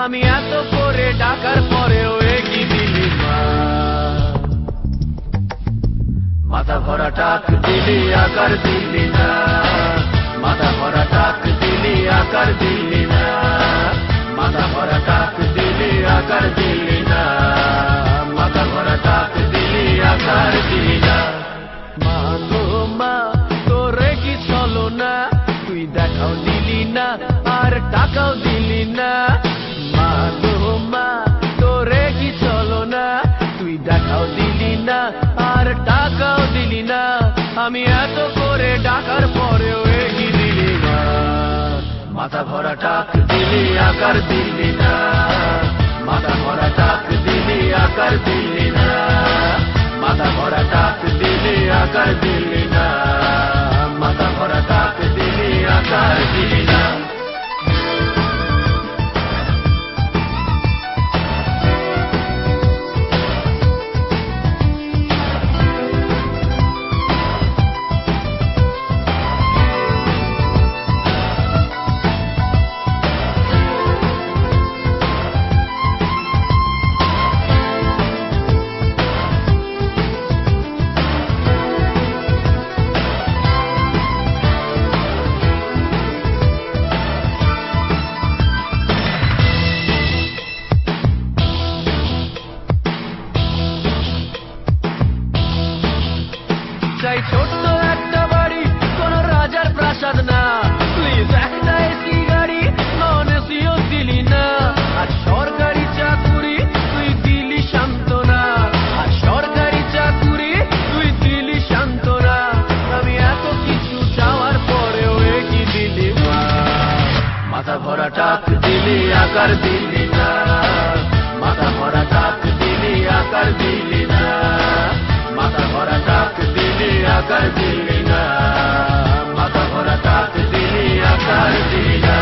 আমি এত করে ডাকার পরেও এগিয়ে দিলি না। মাথা ভরা টাক দিলি আকার দিলি না, মাথা ভরা টাক দিলি আকার দিলি না, মাথা ভরা টাক দিলি আকার দিলি না, মাথা ভরা টাক দিলি আকার দিলি না। মা গো মা তোরে কি চলো না, তুই দেখাও দিলি না আর টাকাও দিলি না। মা গো মা তোরে কি চলো না, তুই দেখাও দিলি না আর টাকাও দিলি না। আমি এত করে ডাকার পরেও এগিয়ে দিলি না। মাথা ভরা টাক দিলি আকার দিলি না, মাথা ভরা টাক দিলি আকার দিলি না, মাথা ভরা টাক দিলি আকার দিলি না, মাথা ভরা টাক দিলি আকার দিলি না। চাই ছোট্ট একটা বাড়ি, কোন রাজার প্রাসাদ না, প্লিজ একটা এসি গাড়ি, নন এসিও দিলি না। আর সরকারি চাকুরি তুই দিলি সান্ত্বনা, আর সরকারি চাকুরি তুই দিলি সান্ত্বনা। আমি এত কিছু চাওয়ার পরেও এগিয়ে দিলি না। মাথা ভরা টাক দিলি আকার দিলি না, মাথা ভরা টাক দিলি আকার দিলি না, মাথা ভরা টাক দিলি আকার দিলি না, মাথা ভরা টাক দিলি আকার দিলি না।